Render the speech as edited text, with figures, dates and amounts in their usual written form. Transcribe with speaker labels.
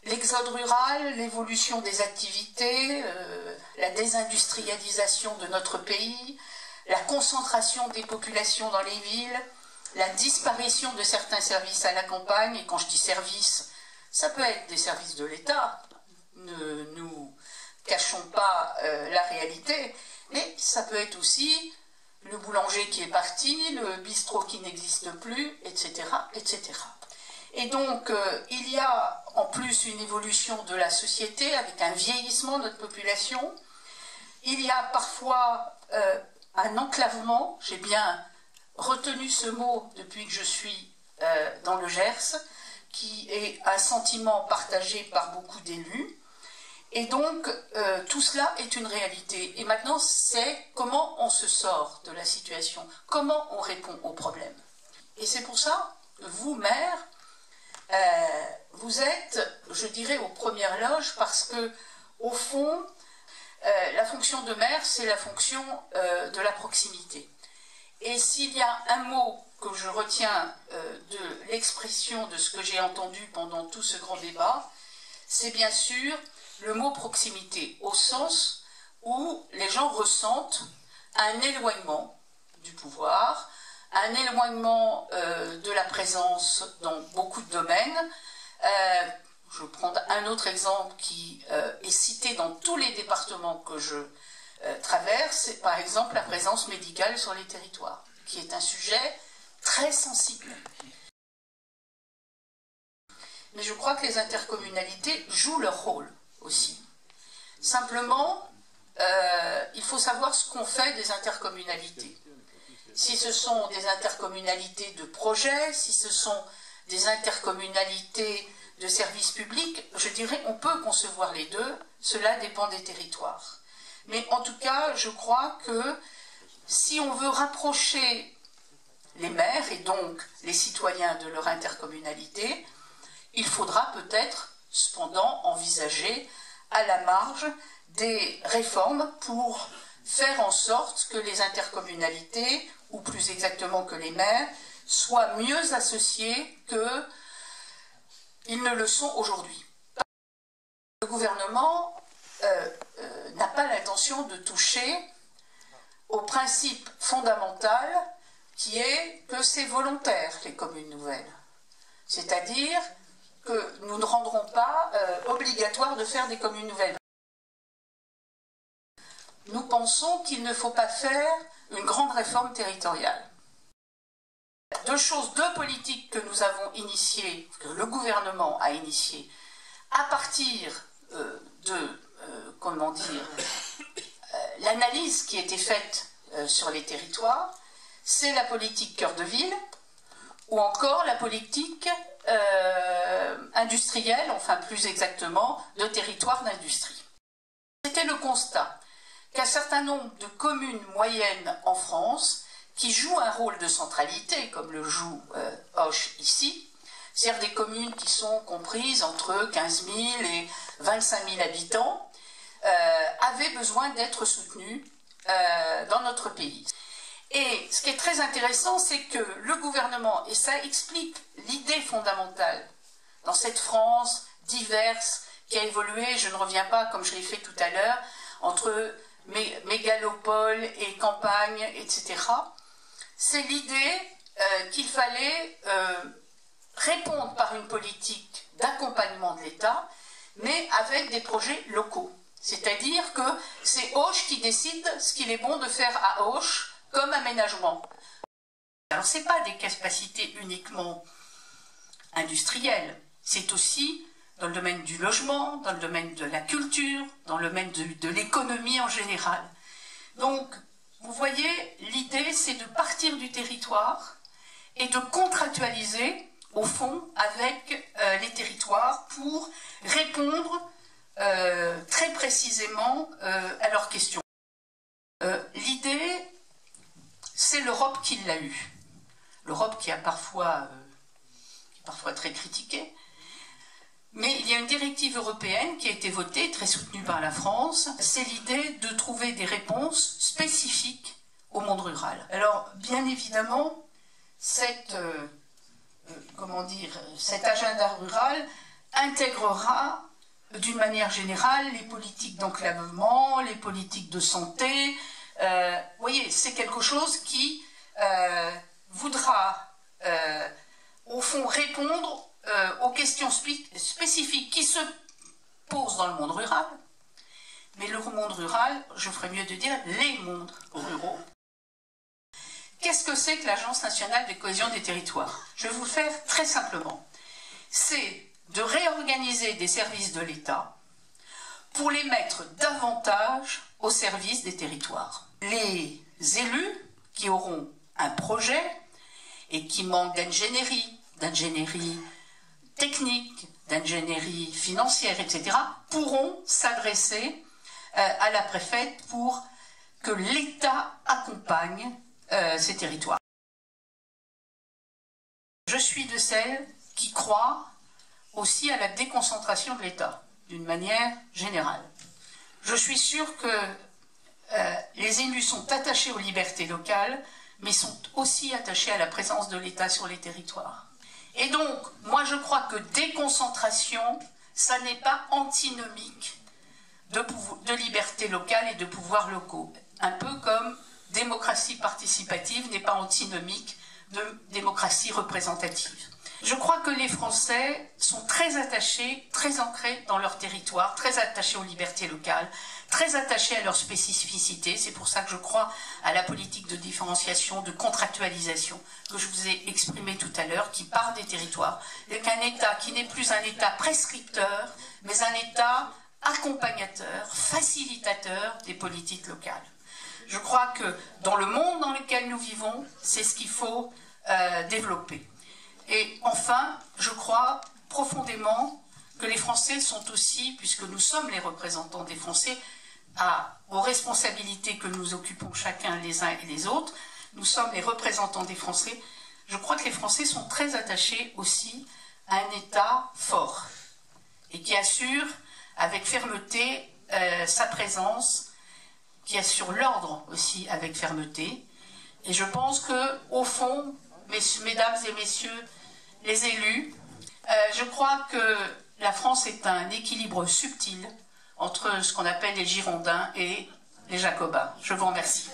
Speaker 1: L'exode rural, l'évolution des activités, la désindustrialisation de notre pays, la concentration des populations dans les villes, la disparition de certains services à la campagne, et quand je dis services, ça peut être des services de l'État, ne nous cachons pas la réalité, mais ça peut être aussi le boulanger qui est parti, le bistrot qui n'existe plus, etc., etc. Et donc, il y a en plus une évolution de la société avec un vieillissement de notre population. Il y a parfois un enclavement, j'ai bien retenu ce mot depuis que je suis dans le Gers, qui est un sentiment partagé par beaucoup d'élus. Et donc, tout cela est une réalité. Et maintenant, c'est comment on se sort de la situation, comment on répond aux problèmes. Et c'est pour ça que vous, maire, vous êtes, je dirais, aux premières loges, parce que, au fond, la fonction de maire, c'est la fonction de la proximité. Et s'il y a un mot que je retiens de l'expression de ce que j'ai entendu pendant tout ce grand débat, c'est bien sûr le mot proximité, au sens où les gens ressentent un éloignement du pouvoir, un éloignement de la présence dans beaucoup de domaines. Je vais prendre un autre exemple qui est cité dans tous les départements que je traverse, c'est par exemple la présence médicale sur les territoires, qui est un sujet très sensible. Mais je crois que les intercommunalités jouent leur rôle aussi. Simplement, il faut savoir ce qu'on fait des intercommunalités. Si ce sont des intercommunalités de projets, si ce sont des intercommunalités de services publics, je dirais on peut concevoir les deux, cela dépend des territoires. Mais en tout cas, je crois que si on veut rapprocher les maires et donc les citoyens de leur intercommunalité, il faudra peut-être cependant envisager à la marge des réformes pour faire en sorte que les intercommunalités, ou plus exactement que les maires, soient mieux associés qu'ils ne le sont aujourd'hui. Le gouvernement n'a pas l'intention de toucher au principe fondamental qui est que c'est volontaire, les communes nouvelles. C'est-à-dire que nous ne rendrons pas obligatoire de faire des communes nouvelles. Nous pensons qu'il ne faut pas faire une grande réforme territoriale. Deux politiques que nous avons initiées, que le gouvernement a initiées, à partir l'analyse qui a été faite sur les territoires, c'est la politique cœur de ville, ou encore la politique industrielle, enfin plus exactement, de territoire d'industrie. C'était le constat qu'un certain nombre de communes moyennes en France, qui jouent un rôle de centralité, comme le joue Auch ici, c'est-à-dire des communes qui sont comprises entre 15 000 et 25 000 habitants, avaient besoin d'être soutenues dans notre pays. Et ce qui est très intéressant, c'est que le gouvernement, et ça explique l'idée fondamentale dans cette France diverse qui a évolué, je ne reviens pas comme je l'ai fait tout à l'heure, entre mégalopole et campagne, etc. C'est l'idée qu'il fallait répondre par une politique d'accompagnement de l'État, mais avec des projets locaux. C'est-à-dire que c'est Auch qui décide ce qu'il est bon de faire à Auch comme aménagement. Alors ce n'est pas des capacités uniquement industrielles, c'est aussi dans le domaine du logement, dans le domaine de la culture, dans le domaine de l'économie en général. Donc, vous voyez, l'idée c'est de partir du territoire et de contractualiser, au fond, avec les territoires pour répondre très précisément à leurs questions. L'idée, c'est l'Europe qui l'a eue. L'Europe qui est parfois très critiquée. Mais il y a une directive européenne qui a été votée, très soutenue par la France. C'est l'idée de trouver des réponses spécifiques au monde rural. Alors, bien évidemment, cet agenda rural intégrera d'une manière générale les politiques d'enclavement, les politiques de santé. Vous voyez, c'est quelque chose qui voudra, au fond, répondre aux questions spécifiques qui se posent dans le monde rural. Mais le monde rural, je ferais mieux de dire les mondes ruraux. Qu'est-ce que c'est que l'Agence nationale de cohésion des territoires? Je vais vous le faire très simplement. C'est de réorganiser des services de l'État pour les mettre davantage au service des territoires. Les élus qui auront un projet et qui manquent d'ingénierie technique, d'ingénierie financière, etc., pourront s'adresser à la préfète pour que l'État accompagne ces territoires. Je suis de celles qui croient aussi à la déconcentration de l'État, d'une manière générale. Je suis sûre que les élus sont attachés aux libertés locales, mais sont aussi attachés à la présence de l'État sur les territoires. Et donc, moi je crois que déconcentration, ça n'est pas antinomique de liberté locale et de pouvoirs locaux. Un peu comme démocratie participative n'est pas antinomique de démocratie représentative. Je crois que les Français sont très attachés, très ancrés dans leur territoire, très attachés aux libertés locales, très attachés à leurs spécificités. C'est pour ça que je crois à la politique de différenciation, de contractualisation que je vous ai exprimée tout à l'heure, qui part des territoires, avec un État qui n'est plus un État prescripteur, mais un État accompagnateur, facilitateur des politiques locales. Je crois que dans le monde dans lequel nous vivons, c'est ce qu'il faut développer. Et enfin, je crois profondément que les Français sont aussi, puisque nous sommes les représentants des Français, aux responsabilités que nous occupons chacun les uns et les autres, nous sommes les représentants des Français. Je crois que les Français sont très attachés aussi à un État fort et qui assure avec fermeté sa présence, qui assure l'ordre aussi avec fermeté. Et je pense que, au fond, mesdames et messieurs les élus, je crois que la France est un équilibre subtil entre ce qu'on appelle les Girondins et les Jacobins. Je vous remercie.